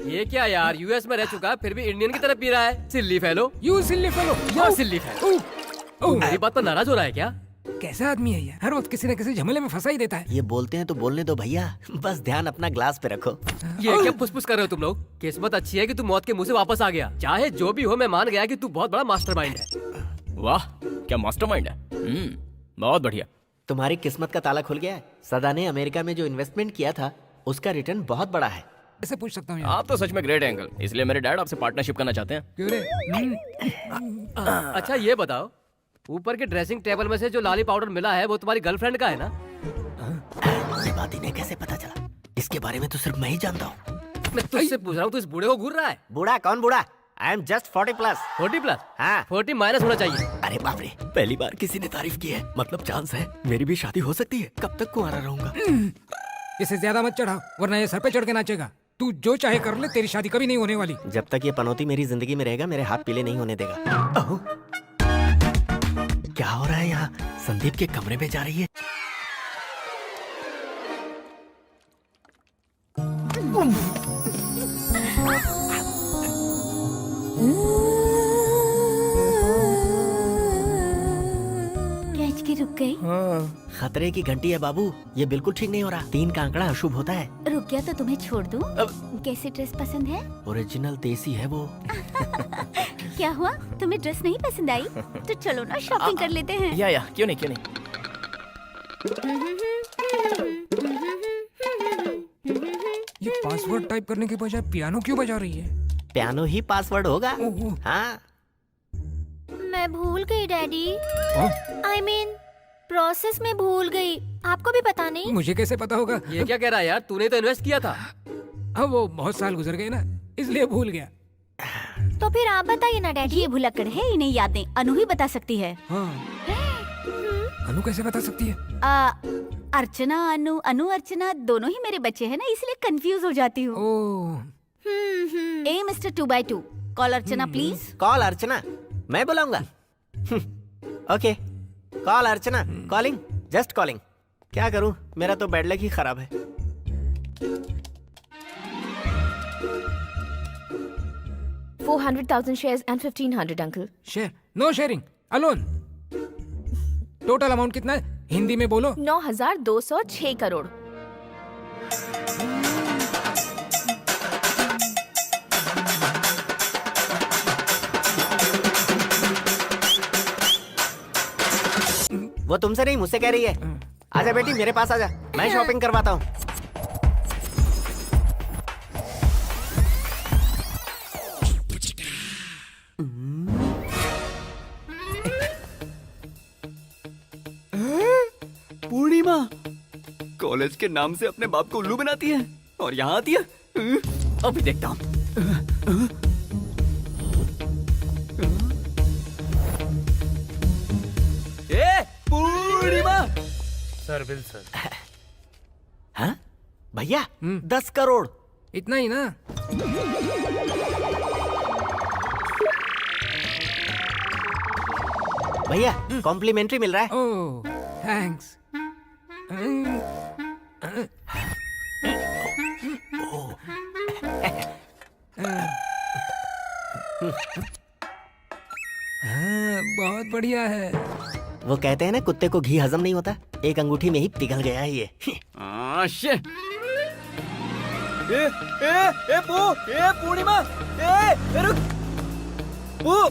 ये क्या यार, यूएस में रह चुका है फिर भी इंडियन की तरह पी रहा है। Silly fellow. You silly fellow. या सिल्ली फेलो। मेरी बात पर नाराज हो रहा है क्या? कैसा आदमी है ये, हर वक्त किसी न किसी झमेले में फंसा ही देता है। ये बोलते हैं तो बोलने दो भैया, बस ध्यान अपना ग्लास पे रखो। ये क्या फुसफुस कर रहे हो तुम लोग? किस्मत अच्छी है कि तू मौत के मुंह से वापस आ गया। चाहे जो भी हो, मैं मान गया कि तू बहुत बड़ा मास्टरमाइंड है। वाह, क्या मास्टरमाइंड है। बहुत बढ़िया। तुम्हारी किस्मत का ताला खुल गया है। सदा ने अमेरिका में जो इन्वेस्टमेंट किया था उसका रिटर्न बहुत बड़ा है। ऐसे पूछ सकता हूँ यार? आप तो सच में ग्रेट है अंकल, इसलिए मेरे डैड आपसे पार्टनरशिप करना चाहते हैं। क्यों रे? अच्छा ये बताओ, ऊपर के ड्रेसिंग टेबल में से जो लाली पाउडर मिला है वो तुम्हारी गर्लफ्रेंड का है ना? ये बात इन्हें कैसे पता चला? इसके बारे में तो सिर्फ मैं ही जानता हूँ। मैं तुझसे पूछ रहा हूँ, तू इस बूढ़े को घूर रहा है? बूढ़ा कौन बूढ़ा? I am just 40+। 40+? हाँ। 40 माइनस होना चाहिए। अरे बाप रे, पहली बार किसी ने तारीफ की है, मतलब चांस है मेरी भी शादी हो सकती है। कब तक कुंवारा रहूंगा? इसे ज्यादा मत चढ़ाओ वरना ये सर पे चढ़ के नाचेगा। तू जो चाहे कर ले, तेरी शादी कभी नहीं होने वाली। जब तक ये पनौती मेरी जिंदगी में रहेगा मेरे हाथ पीले नहीं होने देगा। ओह, क्या हो रहा है यहाँ? संदीप के कमरे में जा रही है। कैच के रुक गई। खतरे की घंटी है बाबू, ये बिल्कुल ठीक नहीं हो रहा। 3 का आंकड़ा अशुभ होता है। रुक गया तो तुम्हें छोड़ दूं? कैसी ड्रेस पसंद है? ओरिजिनल देसी है वो। क्या हुआ, तुम्हें ड्रेस नहीं पसंद आई? तो चलो ना शॉपिंग कर लेते हैं। या क्यों नहीं, क्यों नहीं। ये पासवर्ड टाइप करने के बजाय पियानो क्यों बजा रही है? पियानो ही पासवर्ड होगा। ओह। हाँ। मैं भूल गई डैडी। हाँ? आई मीन प्रोसेस में भूल गई। आपको भी पता नहीं? मुझे कैसे पता होगा? ये क्या कह रहा है यार, तूने तो इन्वेस्ट किया था। अब वो बहुत साल गुजर गए ना, इसलिए भूल गया। तो फिर आप बताइए ना डैडी। ये भुलक्कड़ है, इन्हें यादें अनु ही बता सकती है। हाँ। अनु कैसे बता सकती है? अर्चना अनु, अनु अर्चना दोनों ही मेरे बच्चे हैं ना, इसलिए कंफ्यूज हो जाती हूँ। ओह। ए mister 2x2, call Archana please. Call Archana? मैं बुलाऊंगा? Okay, call Archana. Calling, just calling. क्या करूं, मेरा तो बैड लक ही खराब है। $400,000 shares and 1,500, uncle. Share? No sharing, alone. Total amount कितना है? हिंदी में बोलो। 9,206 करोड़। वो तुमसे नहीं, मुझसे कह रही है। आजा बेटी, मेरे पास आजा, मैं शॉपिंग करवाता हूँ। पूर्णिमा कॉलेज के नाम से अपने बाप को उल्लू बनाती है और यहाँ आती है। अभी देखता हूँ। ए पूर्णिमा। Sir Wilson. हाँ भैया, 10 करोड़। इतना ही ना? भैया कॉम्प्लीमेंट्री मिल रहा है। ओह थैंक्स। हाँ, बहुत बढ़िया है। वो कहते हैं ना, कुत्ते को घी हजम नहीं होता, एक अंगूठी में ही पिघल गया है ये। शिट। ए पूर्णिमा, ए रुक। पू,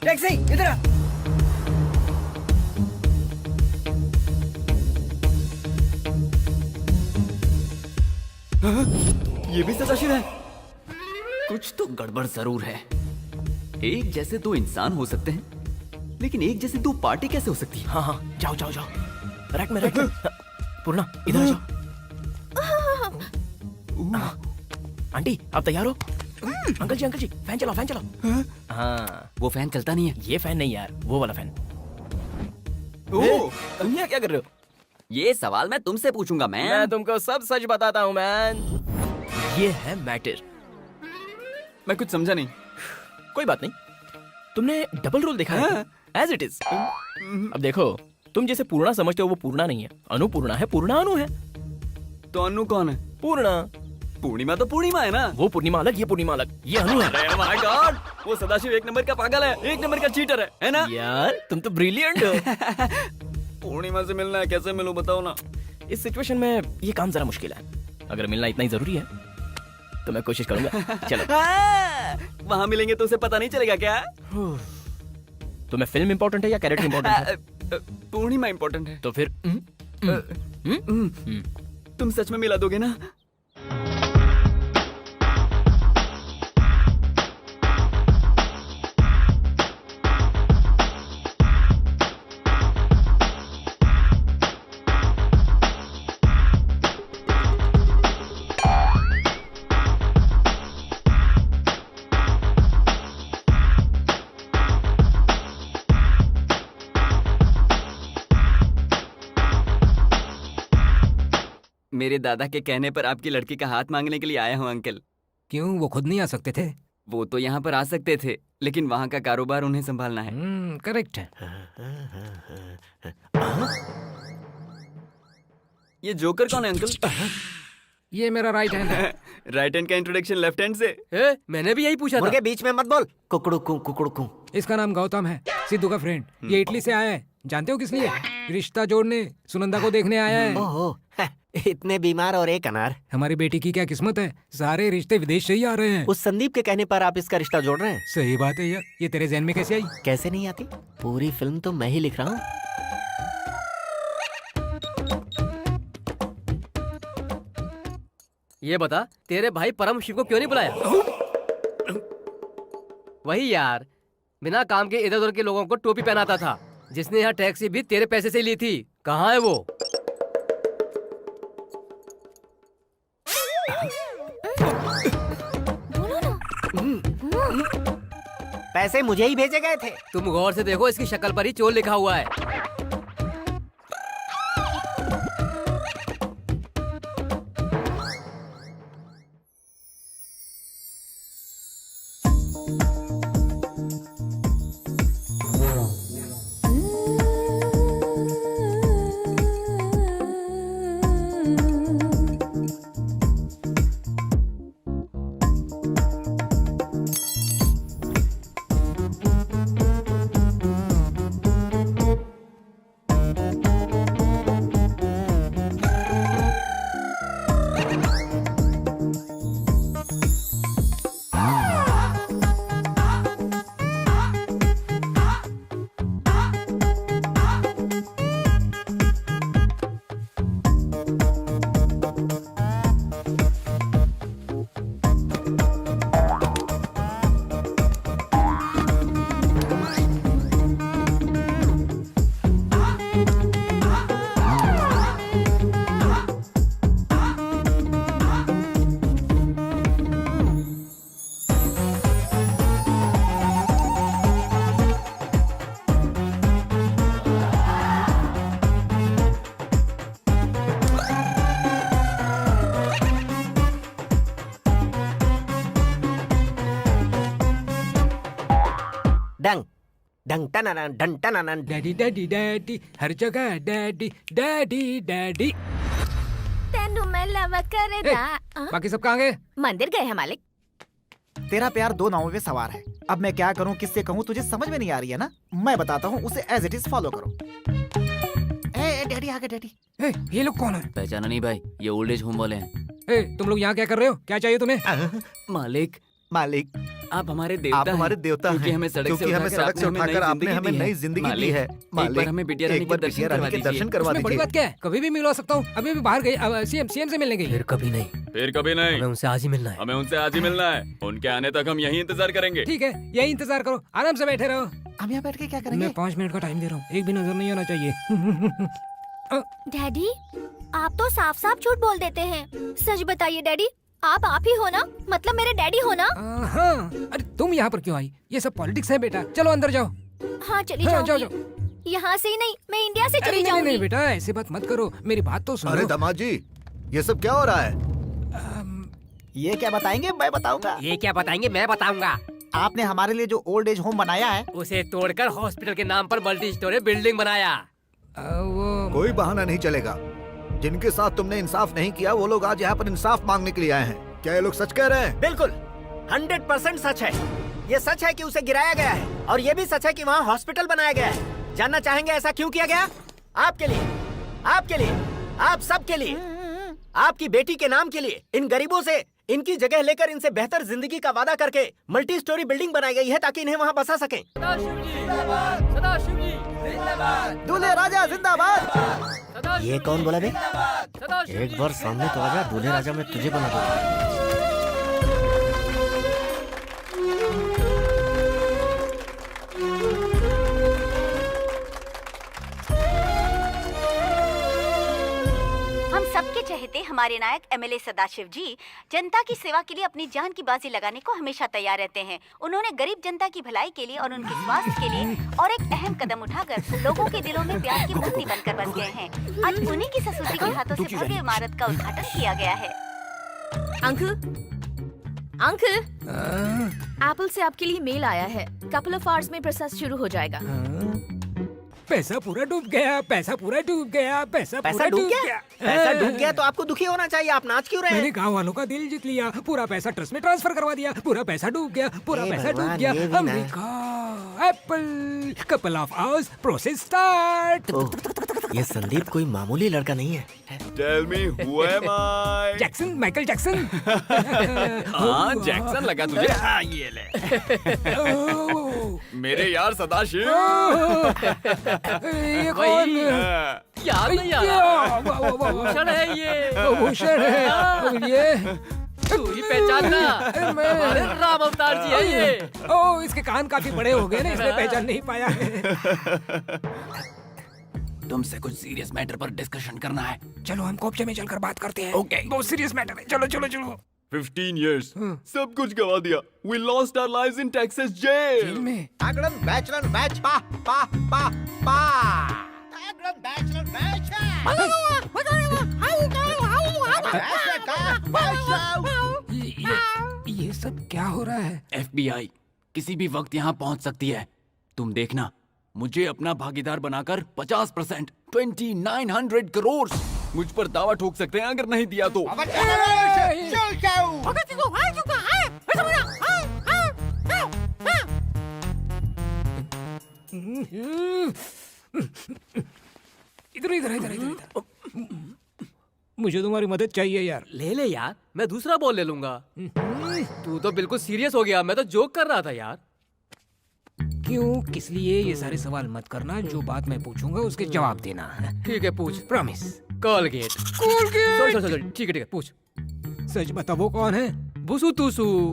टैक्सी इधर आ। ये भी सदाशिव है। कुछ तो गड़बड़ जरूर है। एक जैसे दो इंसान हो सकते हैं, लेकिन एक जैसे दो पार्टी कैसे हो सकती है? हाँ, जाओ जाओ जाओ, रैक में पूर्णा इधर आ जाओ। आंटी आप तैयार हो? अंकल जी फैन चलाओ, फैन चलाओ। हाँ, वो फैन चलता नहीं है। ये फैन नहीं यार, वो वाला फैन। तुम यहाँ क्या कर रहे हो? ये सवाल मैं तुमसे पूछूंगा मैं तुमको सब सच बताता हूँ मैन। ये है मैटर। मैं कुछ समझा नहीं। कोई बात नहीं, तुमने डबल रोल देखा है? As it is. अब देखो, तुम जैसे पूर्णा समझते हो वो पूर्णा नहीं है, अनु पूर्णा है, पूर्णा अनु है। तो अनु कौन है? पूर्णा। पूर्णिमा तो पूर्णिमा है ना। वो पूर्णिमा अलग, ये पूर्णिमा अलग, ये अनु है। अरे माय गॉड, वो सदाशिव एक नंबर का पागल है, एक नंबर का चीटर है ना। यार तुम तो ब्रिलियंट हो। पूर्णिमा से मिलना है, कैसे मिलूं बताओ ना। इस सिचुएशन में ये काम जरा मुश्किल है। अगर मिलना इतना ही जरूरी है तो मैं कोशिश करूंगा। चलो। वहाँ मिलेंगे तो उसे पता नहीं चलेगा क्या? तो मैं फिल्म इंपॉर्टेंट है या कैरेक्टर इंपॉर्टेंट है? पूर्णिमा इम्पोर्टेंट है। तो फिर तुम सच में मिला दोगे ना? मेरे दादा के कहने पर आपकी लड़की का हाथ मांगने के लिए आया हूँ अंकल। क्यों, वो खुद नहीं आ सकते थे? वो तो यहाँ पर आ सकते थे, लेकिन वहाँ का कारोबार उन्हें संभालना है। करेक्ट है। ये जोकर कौन है अंकल? ये मेरा राइट हैंड है। राइट हैंड का इंट्रोडक्शन लेफ्ट हैंड से। मैंने भी यही पूछा था। मुर्गे बीच में मत बोल। कुकड़ू। इसका नाम गौतम है, सिद्धू का फ्रेंड। ये इटली से आया है। जानते हो किस लिए? रिश्ता जोड़ने, सुनंदा को देखने आया है। ओहो, इतने बीमार और एक अनार। हमारी बेटी की क्या किस्मत है, सारे रिश्ते विदेश से ही आ रहे हैं। उस संदीप के कहने पर आप इसका रिश्ता जोड़ रहे हैं? सही बात है यार, ये तेरे ज़हन में कैसे आई? कैसे नहीं आती, पूरी फिल्म तो मैं ही लिख रहा हूँ। ये बता, तेरे भाई परम शिव को क्यों नहीं बुलाया? वही यार, बिना काम के इधर उधर के लोगों को टोपी पहनाता था, जिसने यहाँ टैक्सी भी तेरे पैसे से ली थी। कहाँ है वो? पैसे मुझे ही भेजे गए थे। तुम गौर से देखो, इसकी शक्ल पर ही चोर लिखा हुआ है। डंग डंग टनानन डंग टनानन। डैडी डैडी डैडी, हर जगह डैडी डैडी डैडी। तेनू मैं लव करदा। बाकी सब कहाँ गए? मंदिर गए हैं मालिक। तेरा प्यार दो नावों पे सवार है। अब मैं क्या करूं, किससे कहूं, तुझे समझ में नहीं आ रही है ना? मैं बताता हूं, उसे एज इट इज फॉलो करो। ए डैडी आ गए डैडी। ये लोग कौन है? पहचाना नहीं भाई, ये ओल्ड एज होम वाले हैं। तुम लोग यहाँ क्या कर रहे हो? क्या चाहिए तुम्हें? मालिक, मालिक, आप हमारे देवता आप हमारे देवता क्योंकि हैं। हमें सड़क क्योंकि हमें सड़क से उठाकर आपने हमें नई जिंदगी दी है। एक बार हमें बिटिया रानी एक बार के दर्शन बिटिया रानी करवा के दर्शन दीजिए। करवा इसमें बड़ी दीजिए। बात क्या है? कभी भी मिलवा सकता हूँ। अभी भी बाहर गई, सीएम से मिलने गई। फिर कभी नहीं, फिर कभी नहीं, हमें उनसे आज ही मिलना है। हमें उनसे आज ही मिलना है। उनके आने तक हम यहीं इंतजार करेंगे। ठीक है, यही इंतजार करो, आराम से बैठे रहो। हम यहाँ बैठ के क्या करेंगे? मैं 5 मिनट का टाइम दे रहा हूँ, एक भी नजर नहीं आना चाहिए। डैडी, आप तो साफ साफ झूठ बोल देते हैं। सच बताइए डैडी, आप ही हो ना? मतलब मेरे डैडी हो ना? हाँ, अरे तुम यहाँ पर क्यों आई? ये सब पॉलिटिक्स है बेटा, चलो अंदर जाओ। हाँ चली हाँ, जाऊंगी। जाओ। यहाँ से ही नहीं, मैं इंडिया से अरे चली नहीं नहीं जाऊंगी। बेटा, ऐसी बात मत करो, मेरी बात तो सुनो। अरे दामाद जी, ये सब क्या हो रहा है? ये क्या बताएंगे, मैं बताऊंगा। ये क्या बताएंगे, मैं बताऊंगा। आपने हमारे लिए जो ओल्ड एज होम बनाया है, उसे तोड़कर हॉस्पिटल के नाम पर मल्टी स्टोरी बिल्डिंग बनाया। वो कोई बहाना नहीं चलेगा। जिनके साथ तुमने इंसाफ नहीं किया, वो लोग आज यहाँ पर इंसाफ मांगने के लिए आए हैं। क्या ये लोग सच कह रहे हैं? बिल्कुल 100% सच है। ये सच है कि उसे गिराया गया है और ये भी सच है कि वहाँ हॉस्पिटल बनाया गया है। जानना चाहेंगे ऐसा क्यों किया गया? आपके लिए, आपके लिए, आप सबके लिए, आपकी बेटी के नाम के लिए। इन गरीबों से इनकी जगह लेकर इनसे बेहतर जिंदगी का वादा करके मल्टी स्टोरी बिल्डिंग बनाई गई है ताकि इन्हें वहाँ बसा सकें। दूल्हे राजा जिंदाबाद। ये कौन बोला बे? एक बार सामने तो आजा, दूल्हे राजा मैं तुझे बना दूंगा। हम सबके चहेते हमारे नायक एमएलए सदाशिव जी जनता की सेवा के लिए अपनी जान की बाजी लगाने को हमेशा तैयार रहते हैं। उन्होंने गरीब जनता की भलाई के लिए और उनके स्वास्थ्य के लिए और एक अहम कदम उठाकर लोगों के दिलों में प्यार की मूर्ति बनकर बस गए हैं। आज उन्हीं की ससुर जी के हाथों से भव्य इमारत का उद्घाटन किया गया है। अंकल, अंकल, एप्पल से आपके लिए मेल आया है। कपल ऑफ आवर्स में प्रोसेस शुरू हो जाएगा। पैसा पूरा डूब गया, पैसा पूरा डूब गया, पैसा पूरा डूब गया? पैसा डूब गया तो आपको दुखी होना चाहिए। आप नाच क्यों रहे हैं? मैंने गांव वालों का दिल जीत लिया, पूरा पैसा ट्रस्ट में ट्रांसफर करवा दिया, पूरा पैसा डूब गया, पूरा पैसा डूब गया। America, Apple, couple of hours, process start. ये संदीप कोई मामूली लड़का नहीं है। Tell me who am I? Jackson, Michael Jackson. हाँ, जैक्सन लगा तुझे? हाँ, ये ले। मेरे यार सदाशिव। ये कौन? याद नहीं आ रहा। भूषण है ये। भूषण है ये। तू ही पहचानना, हमारे राम अवतार जी है ये। ओ, इसके कान काफी बड़े हो गए ना, इसलिए पहचान नहीं पाया है। तुमसे कुछ सीरियस मैटर पर डिस्कशन करना है। चलो हम कोपचे में चलकर बात करते हैं। Okay. बहुत सीरियस मैटर है। चलो चलो चलो। 15 years, सब कुछ गवा दिया। We lost our lives in Texas jail. Jail में। आगड़न बैचलर बैच पा पा पा पा। आगड़न बैचलर बैच। ये सब क्या हो रहा है? FBI किसी भी वक्त यहाँ पहुँच सकती है। तुम देखना, मुझे अपना भागीदार बनाकर 50% 2900 करोड़ मुझ पर दावा ठोक सकते हैं अगर नहीं दिया तो। इधर इधर इधर इधर इधर। मुझे तुम्हारी मदद चाहिए यार। ले ले यार, मैं दूसरा बॉल ले लूंगा। तू तो बिल्कुल सीरियस हो गया, मैं तो जोक कर रहा था यार। क्यों, किस लिए, ये सारे सवाल मत करना। जो बात मैं पूछूंगा उसके जवाब देना। ठीक है, पूछ। प्रॉमिस। कोलगेट। कोलगेट। ठीक है, पूछ। सच बता, वो कौन है? बुसु तुसु।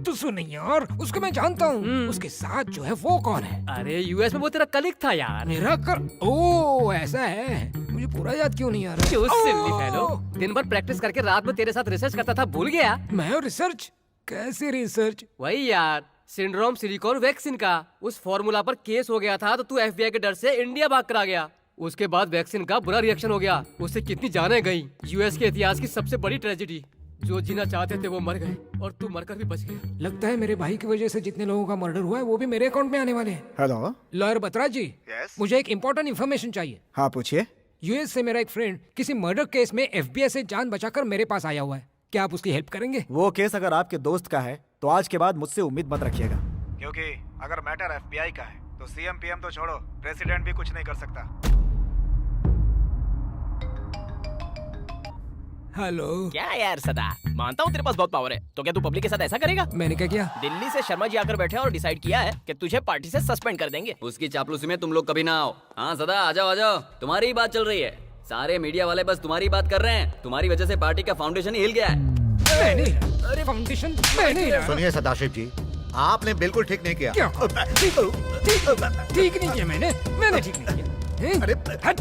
तुसु नहीं यार, उसको मैं जानता हूँ। उसके साथ जो है वो कौन है? अरे यूएस में वो तेरा कलीग था यार। मेरा कर। ओ, ऐसा है। मुझे पूरा याद क्यों नहीं आ रहा? क्यों सिल्ली फेलो, दिन भर प्रैक्टिस करके रात में तेरे साथ रिसर्च करता था, भूल गया? मैं रिसर्च? कैसे रिसर्च? वही यार, सिंड्रोम सिलिकॉन वैक्सीन का। उस फॉर्मूला पर केस हो गया था तो तू एफबीआई के डर से इंडिया भाग कर आ गया। उसके बाद वैक्सीन का बुरा रिएक्शन हो गया, उससे कितनी जानें गई। यूएस के इतिहास की सबसे बड़ी ट्रेजेडी। जो जीना चाहते थे वो मर गए और तू मरकर भी बच गया। लगता है मेरे भाई की वजह से जितने लोगों का मर्डर हुआ है वो भी मेरे अकाउंट में आने वाले हैं। हेलो लॉयर बत्रा जी। Yes? मुझे एक इम्पोर्टेंट इन्फॉर्मेशन चाहिए। हाँ पूछिए। यूएस से मेरा एक फ्रेंड किसी मर्डर केस में एफबीआई से जान बचाकर मेरे पास आया हुआ है। क्या आप उसकी हेल्प करेंगे? वो केस अगर आपके दोस्त का है तो आज के बाद मुझसे उम्मीद मत रखिएगा, क्योंकि अगर मैटर एफबीआई का है तो सीएम पीएम तो छोड़ो, प्रेसिडेंट भी कुछ नहीं कर सकता। हेलो। क्या यार सदा, मानता हूँ तेरे पास बहुत पावर है, तो क्या तू पब्लिक के साथ ऐसा करेगा? मैंने क्या किया? दिल्ली से शर्मा जी आकर बैठे और डिसाइड किया है कि तुझे पार्टी से सस्पेंड कर देंगे। उसकी चापलूसी में तुम लोग कभी ना आओ। हाँ सदा, आ जाओ आ जाओ, तुम्हारी ही बात चल रही है। सारे मीडिया वाले बस तुम्हारी बात कर रहे हैं। तुम्हारी वजह से पार्टी का फाउंडेशन ही हिल गया है। अरे फाउंडेशन मैंने सुनिए सदाशिव जी, आपने बिल्कुल ठीक नहीं किया। क्या? ठीक नहीं किया मैंने ठीक नहीं किया। अरे हट!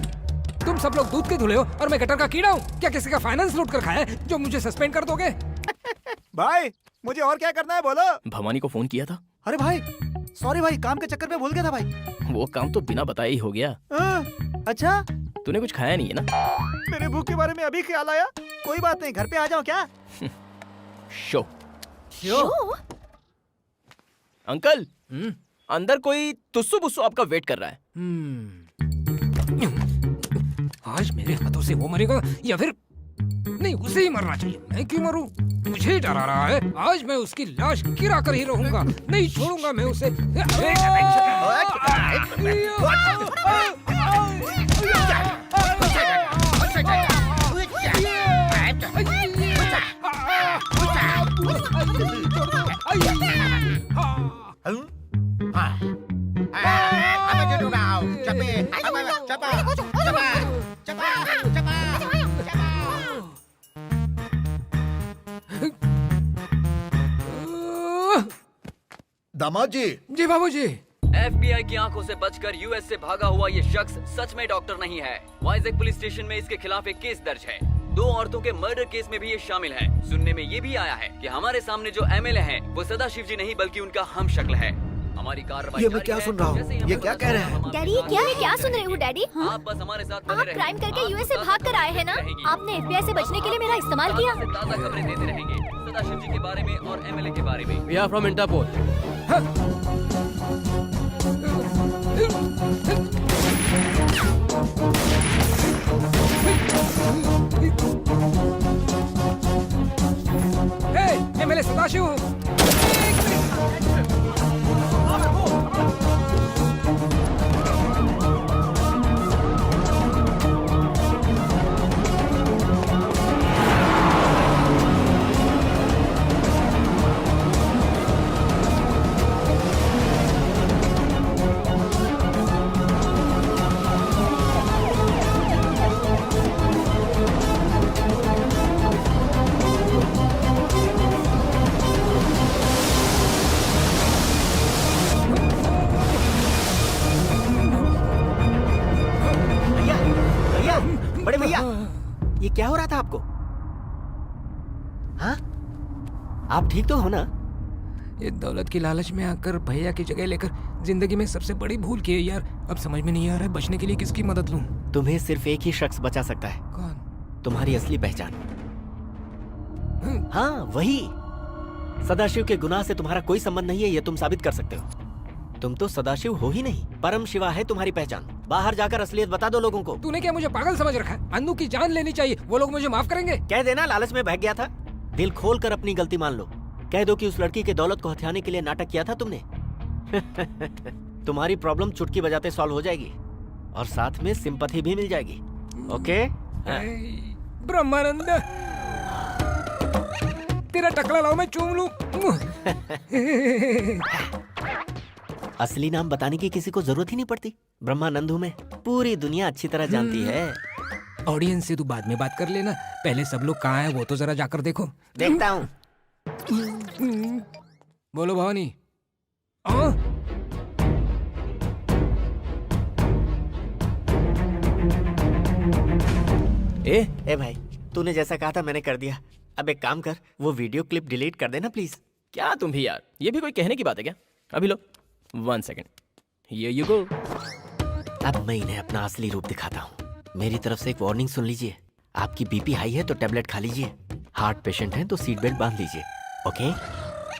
तुम सब लोग दूध के धुले हो और मैं गटर का कीड़ा हूँ। क्या किसी का फाइनेंस लूट कर खाया है जो मुझे सस्पेंड कर दोगे? भाई मुझे और क्या करना है बोलो। भवानी को फोन किया था। अरे भाई सॉरी भाई, काम के चक्कर में भूल गया था भाई। वो काम तो बिना बताए ही हो गया। अच्छा, तूने कुछ खाया नहीं है ना? मेरे भूख के बारे में अभी ख्याल आया। कोई बात नहीं, घर पे आ जाओ क्या? शो अंकल, अंदर कोई तुस्सू बुस्सू आपका वेट कर रहा है। आज मेरे हाथों से वो मरेगा या फिर नहीं, उसे ही मरना चाहिए। मैं क्यों मरूं? मुझे डरा रहा है। आज मैं उसकी लाश गिरा कर ही रहूंगा, नहीं छोड़ूंगा मैं उसे। दामाद जी, जी बाबूजी। FBI की आंखों से बचकर US से भागा हुआ ये शख्स सच में डॉक्टर नहीं है। वाइजैक पुलिस स्टेशन में इसके खिलाफ एक केस दर्ज है। 2 औरतों के मर्डर केस में भी ये शामिल है। सुनने में ये भी आया है कि हमारे सामने जो MLA हैं, वो सदाशिव जी नहीं बल्कि उनका हम शक्ल है। हमारी कार्रवाई ये मैं क्या सुन रहा हूँ? ये क्या कह रहे हैं? डैडी ये क्या मैं क्या सुन रही हूँ डैडी? आप बस हमारे साथ बने आप रहें। क्राइम करके आप यूएस से बस भाग कर आए हैं ना? रहेंगी। आपने FBI से बचने के लिए मेरा इस्तेमाल किया। ताज़ा से ताज़ा खबरें देते रहेंगे सदाशिव जी के बारे में और MLA के बारे में। We are from Interpol. MLA Sadashiv. भैया, बड़े भैया, ये क्या हो रहा था आपको? हाँ? आप ठीक तो हो ना? ये दौलत की लालच में आकर भैया की जगह लेकर जिंदगी में सबसे बड़ी भूल की है यार। अब समझ में नहीं आ रहा है बचने के लिए किसकी मदद लूं। तुम्हें सिर्फ एक ही शख्स बचा सकता है। कौन? तुम्हारी असली पहचान। हाँ, वही। सदाशिव के गुनाह से तुम्हारा कोई संबंध नहीं है, ये तुम साबित कर सकते हो। तुम तो सदाशिव हो ही नहीं, परम शिवा है तुम्हारी पहचान। बाहर जाकर असलियत बता दो लोगों को। तूने क्या मुझे पागल समझ रखा है? अन्नू की जान लेनी चाहिए, वो लोग मुझे माफ करेंगे। कह देना लालच में बह गया था। दिल खोल कर अपनी गलती मान लो। कह दो कि उस लड़की के दौलत को हथियाने के लिए नाटक किया था तुमने। तुम्हारी प्रॉब्लम चुटकी बजाते सॉल्व हो जाएगी और साथ में सिंपैथी भी मिल जाएगी। ओके? ब्रह्मानंद, तेरा टकला लाओ मैं चूम लूं। असली नाम बताने की किसी को जरूरत ही नहीं पड़ती। ब्रह्मानंद हूँ मैं, पूरी दुनिया अच्छी तरह जानती है। ऑडियंस से तू बाद में बात कर लेना, पहले सब लोग कहाँ हैं वो तो जरा जाकर देखो। देखता हूँ। बोलो भवानी। ए भाई, तूने जैसा कहा था मैंने कर दिया। अब एक काम कर, वो वीडियो क्लिप डिलीट कर देना प्लीज। क्या तुम भी यार, ये भी कोई कहने की बात है क्या? अभी लो 1 सेकेंड, हियर यू गो। अब मैं इन्हें अपना असली रूप दिखाता हूँ। मेरी तरफ से एक वार्निंग सुन लीजिए। आपकी बीपी हाई है तो टेबलेट खा लीजिए, हार्ट पेशेंट है तो सीट बेल्ट बांध लीजिए। ओके?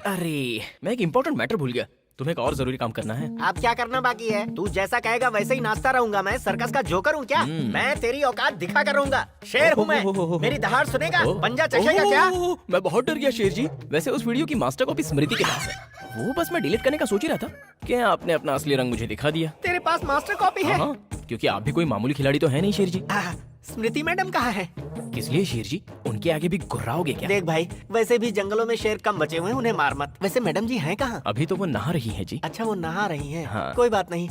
अरे मैं एक इम्पोर्टेंट मैटर भूल गया, तुम्हें एक और जरूरी काम करना है। अब क्या करना बाकी है? तू जैसा कहेगा वैसे ही नाचता रहूंगा। मैं सर्कस का जोकर हूँ क्या? मैं तेरी औकात दिखा कर रहूंगा। शेर हूँ मैं। मेरी दहाड़ सुनेगा? पंजा चखेगा क्या? मैं बहुत डर गया शेर जी। वैसे उस वीडियो की मास्टर कॉपी स्मृति के पास है, वो बस मैं डिलीट करने का सोच ही रहा था कि आपने अपना असली रंग मुझे दिखा दिया। तेरे पास मास्टर कॉपी है? हाँ, क्योंकि आप भी कोई मामूली खिलाड़ी तो है नहीं शेर जी। स्मृति मैडम कहाँ है? किस लिए शेर जी, उनके आगे भी गुर्राओगे क्या? देख भाई, वैसे भी जंगलों में शेर कम बचे हुए हैं, उन्हें मार मत। वैसे मैडम जी हैं कहाँ? अभी तो वो नहा रही है जी। अच्छा, वो नहा रही हैं। हाँ। कोई बात नहीं।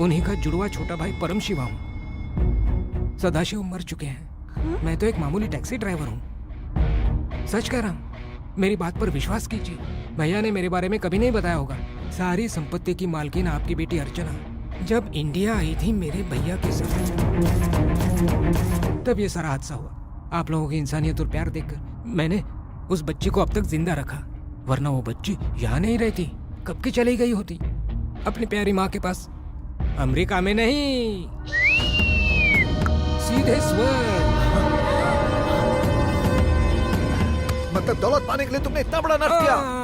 उन्हीं का जुड़वा छोटा भाई परम शिवा हूँ। सदाशिव मर चुके हैं, मैं तो एक मामूली टैक्सी ड्राइवर हूँ। सच कह रहा हूँ, मेरी बात पर विश्वास कीजिए। भैया ने मेरे बारे में कभी नहीं बताया होगा। सारी संपत्ति की मालकिन आपकी बेटी अर्चना जब इंडिया आई थी मेरे भैया के साथ, तब ये सारा हादसा हुआ। आप लोगों की इंसानियत और प्यार देखकर मैंने उस बच्ची को अब तक जिंदा रखा, वरना वो बच्ची यहाँ नहीं रहती, कब की चली गई होती अपनी प्यारी माँ के पास। अमेरिका में नहीं, सीधे स्वर्ग। मतलब दौलत पाने के लिए तुमने इतना बड़ा नर्क किया?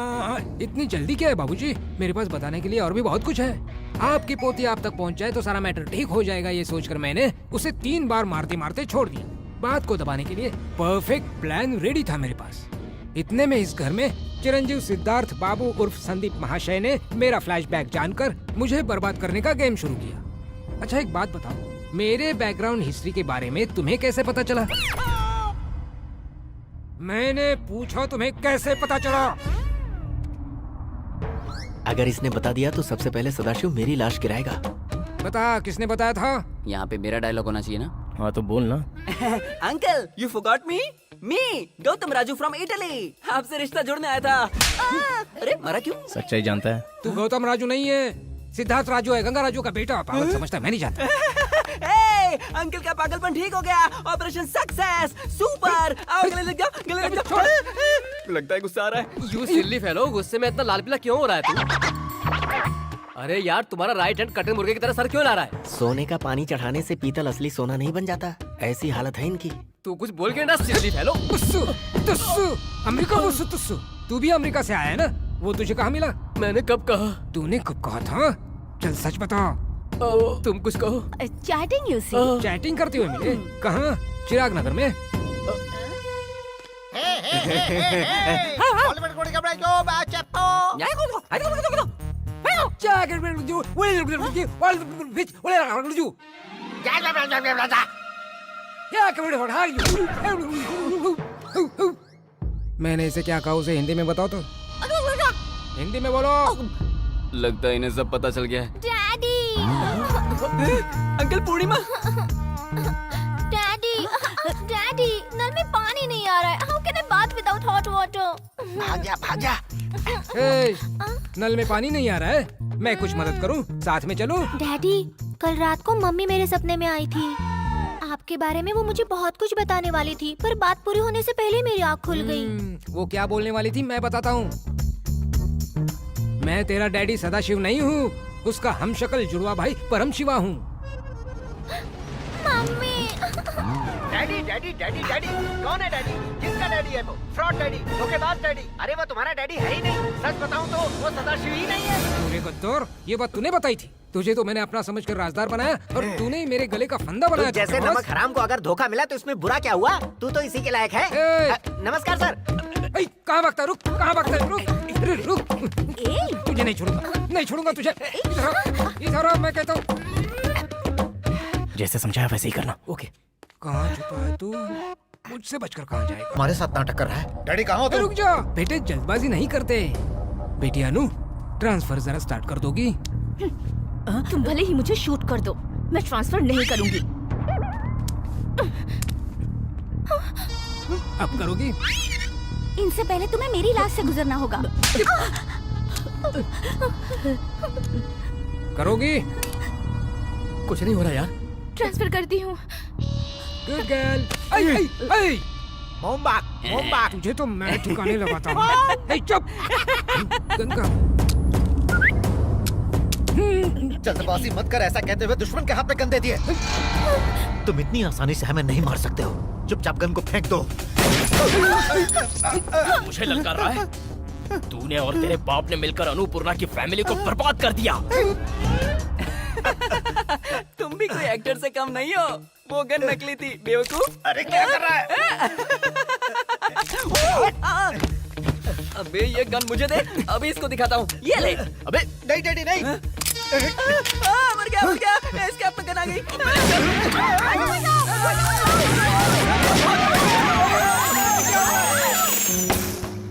इतनी जल्दी क्या है बाबूजी? मेरे पास बताने के लिए और भी बहुत कुछ है। आपकी पोती आप तक पहुंच जाए तो सारा मैटर ठीक हो जाएगा, ये सोचकर मैंने उसे 3 बार मारते मारते छोड़ दिया। बात को दबाने के लिए परफेक्ट प्लान रेडी था मेरे पास। इतने में इस घर में चिरंजीव सिद्धार्थ बाबू उर्फ संदीप महाशय ने मेरा फ्लैशबैक जानकर मुझे बर्बाद करने का गेम शुरू किया। अच्छा एक बात बताओ, मेरे बैकग्राउंड हिस्ट्री के बारे में तुम्हें कैसे पता चला? मैंने पूछा तुम्हें कैसे पता चला? अगर इसने बता दिया तो सबसे पहले सदाशिव मेरी लाश गिराएगा। बता, किसने बताया था? यहाँ पे मेरा डायलॉग होना चाहिए ना। हाँ तो बोल ना। Uncle you forgot me Gautam Raju from Italy, आपसे रिश्ता जोड़ने आया था। अरे मरा क्यों? सच्चाई जानता है। तू गौतम राजू नहीं है, सिद्धार्थ राजू है, गंगा राजू का बेटा। पागल समझता है, मैं नहीं जानता। अंकल का पागलपन ठीक हो गया, ऑपरेशन सक्सेस, सुपर। आओ गले लग जाओ, गले लग जाओ। लगता है गुस्सा आ रहा है। यू सिल्ली फेलो, गुस्से में इतना लाल पीला क्यों हो रहा है तू? अरे यार, तुम्हारा राइट हैंड कटे मुर्गे की तरह सर क्यों ला रहा है? सोने का पानी चढ़ाने से पीतल असली सोना नहीं बन जाता, ऐसी हालत है इनकी। तू कुछ बोल के ना सिल्ली फेलो। तुस्सू, तुस्सू, अमेरिका तुस्सू, तुस्सू। तू भी अमेरिका से आया है ना? वो तुझे कहाँ मिला? मैंने कब कहा? तूने कब कहा था? चल सच बता। तुम कुछ कहो। Chatting you see. चैटिंग करते हुए मिले? कहाँ? चिराग नगर में। मैंने इसे क्या कहा, उसे हिंदी में बताओ तो। हिंदी में बोलो। लगता है इन्हें सब पता चल गया है। डैडी, अंकल पूर्णिमा। डैडी, डैडी, नल में पानी नहीं आ रहा है। How can I bath without hot water? भाग जा, भाग जा। ए, नल में पानी नहीं आ रहा है? मैं कुछ मदद करूं? साथ में चलूं? डैडी, कल रात को मम्मी मेरे सपने में आई थी। आपके बारे में वो मुझे बहुत कुछ बताने वाली थी, पर बात पूरी होने से पहले मेरी आँख खुल गई। वो क्या बोलने वाली थी मैं बताता हूँ। मैं तेरा डैडी सदाशिव नहीं हूँ, उसका हमशक्ल जुड़वा भाई परम शिवा हूँ। Mummy, daddy daddy daddy daddy कौन है डैडी? किसका डैडी है वो? फ्रॉड डैडी, धोखेबाज डैडी। अरे वो तुम्हारा डैडी है ही नहीं। सच बताऊं तो वो सदाशिव ही नहीं है। पूरे गद्दार, ये बात तूने बताई थी। तुझे तो मैंने अपना समझकर राजदार बनाया और तूने ही मेरे गले का फंदा बनाया। जैसे नमक हराम को अगर धोखा मिला तो इसमें बुरा क्या हुआ? तू तो इसी के लायक है। नमस्कार सर। कहाँ भागता? रुक, कहाँ भागता है? रुक, रुक। तुझे नहीं छोड़ूंगा, नहीं छोड़ूंगा तुझे। इधर आ, मैं कहता हूँ। जैसे समझाया वैसे ही करना। ओके। कहाँ छुपा है तू? मुझसे बचकर कहाँ जाएगा? हमारे साथ नाटक कर रहा है। डैडी कहाँ हो तुम? रुक जा बेटे, जल्दबाजी नहीं करते। बेटी अनु, ट्रांसफर जरा स्टार्ट कर दोगी? तुम भले ही मुझे शूट कर दो, मैं ट्रांसफर नहीं करूंगी। अब करोगी? इनसे पहले तुम्हें मेरी लाश से गुजरना होगा। करोगी? कुछ नहीं हो रहा यार। ट्रांसफर करती हूँ। Good girl. आई आई आई। मोमबाग, मोमबाग। तुझे तो मैं ठिकाने लगाता हूँ। चुप। गंगा। जल्दबाजी मत कर, ऐसा कहते हुए दुश्मन के हाथ में गन दे दिए। तुम इतनी आसानी से हमें नहीं मार सकते हो। चुपचाप गन को फेंक दो। मुझे ललकार रहा है? तूने और तेरे बाप ने मिलकर अनुपूर्णा की फैमिली को बर्बाद कर दिया। तुम भी कोई एक्टर से कम नहीं हो। वो गन नकली थी, बेवकूफ। अरे क्या कर रहा है? अबे ये गन मुझे दे, अभी इसको दिखाता हूँ। ये ले। अबे नहीं डैडी नहीं। मर गया। इसके हाथ में गन आ गई।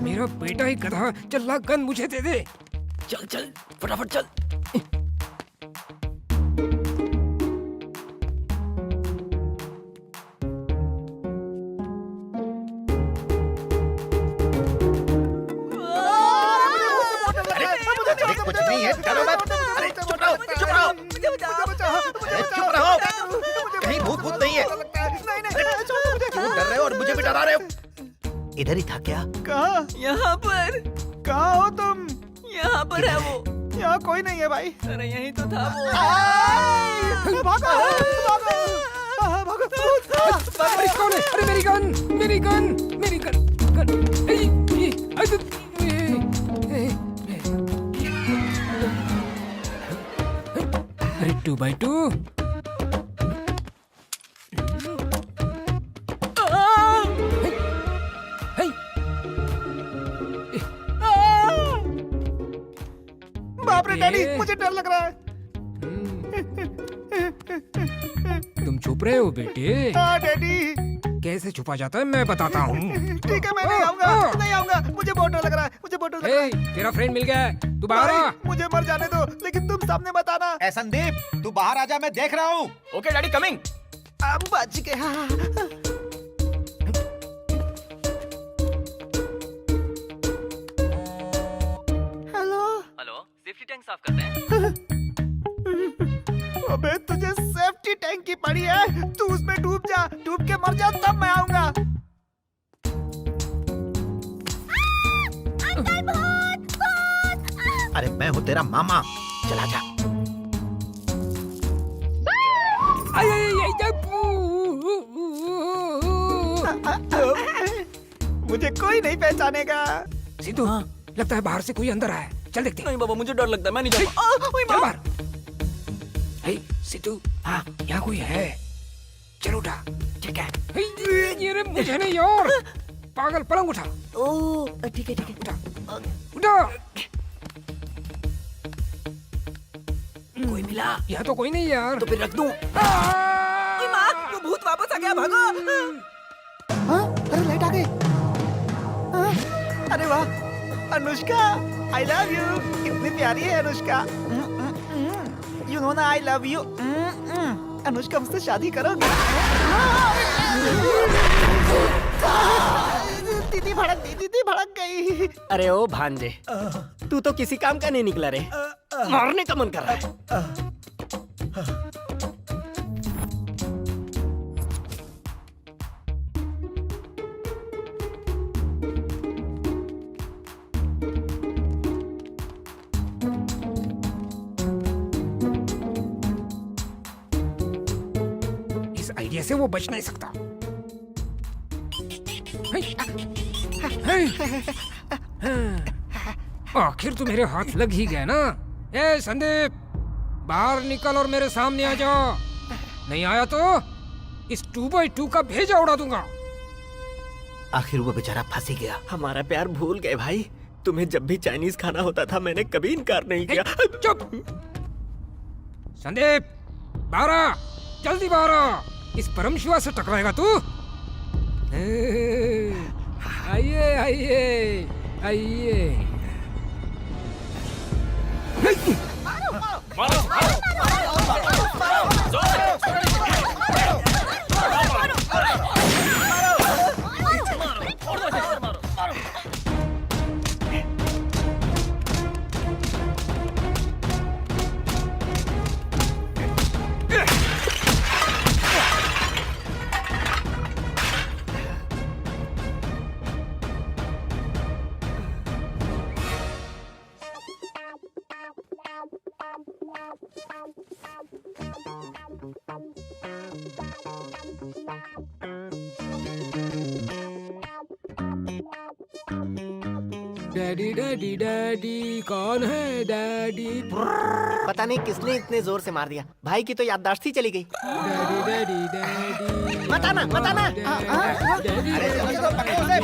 मेरा बेटा ही गधा। चल ला गन मुझे दे दे। चल चल फटाफट चल। कुछ नहीं है, डरो मत। अरे चुप रहो, चुप रहो। अरे चुप रहो। कहीं भूत भूत नहीं है। क्यों डर रहे हो और मुझे भी डरा रहे हो? इधर ही था क्या? कहाँ? यहाँ पर। कहाँ हो तुम? यहाँ पर है वो। यहाँ कोई नहीं है भाई। अरे यही तो था वो। भागो, भागो, भागो। अरे कौन है? अरे मेरी गन, मेरी गन, मेरी गन, अरे 2x2। डैडी मुझे डर लग रहा है। तुम छुप रहे हो बेटे? हाँ डैडी। कैसे छुपा जाता है मैं बताता हूँ। ठीक है मैं नहीं आऊंगा, नहीं आऊंगा, मुझे बहुत डर लग रहा है, मुझे बहुत डर लग रहा है। तेरा फ्रेंड मिल गया है, तू बाहर आ। मुझे मर जाने दो, लेकिन तुम सामने बताना। ए संदीप, तू बाहर आजा, मैं देख रहा हूँ। Okay daddy coming. अब बच गया। हेलो। हेलो, सेफ्टी टैंक साफ करते हैं। अबे तुझे सेफ्टी टैंक की पड़ी है, तू उसमें डूब जा, डूब के मर जा तब मैं आऊंगा। अरे मैं हूँ तेरा मामा, चला जा। मुझे कोई नहीं पहचानेगा। सिद्धू, लगता है बाहर से कोई अंदर आया है। चल देखते हैं। नहीं बाबा, मुझे डर लगता है, मैं नहीं जाऊंगा। चल बाहर। हे सिद्धू, हाँ यहाँ कोई है। चल उठा। ठीक है। ये मुझे नहीं यार, पागल, पलंग उठा। ओ ठीक है ठीक है। उठा उठा। कोई मिला? यहाँ तो कोई नहीं यार। तो फिर रख दूं। भूत वापस आ गया, भागो। हाँ? अरे लाइट आ गई। हाँ? अरे वाह, अनुष्का, आई लव यू। कितनी प्यारी है अनुष्का। यू नो ना आई लव यू। अनुष्का मुझसे शादी करोगी? दीदी भड़क गई, दीदी भड़क गई। अरे ओ भांजे, तू तो किसी काम का नहीं निकला रे। मारने का मन कर रहा है। इस आइडिया से वो बच नहीं सकता। आखिर तो मेरे हाथ लग ही गया ना। ए संदीप, बाहर निकल और मेरे सामने आ जा। नहीं आया तो इस 2x2 का भेजा उड़ा दूंगा। आखिर वो बेचारा फंस ही गया। हमारा प्यार भूल गए भाई। तुम्हें जब भी चाइनीज खाना होता था मैंने कभी इनकार नहीं किया। चुप। संदीप, बाहर आ, जल्दी बाहर आ। इस परम शिवा से टकराएगा तू। आइए आइए आइए। डैडी डैडी डैडी, कौन है डैडी? पता नहीं किसने इतने जोर से मार दिया। भाई की तो याददाश्त ही चली गई। डैडी डैडी डैडी, मत आना, मत आना। डैडी, अरे जल्दी तो पकड़ो उसे।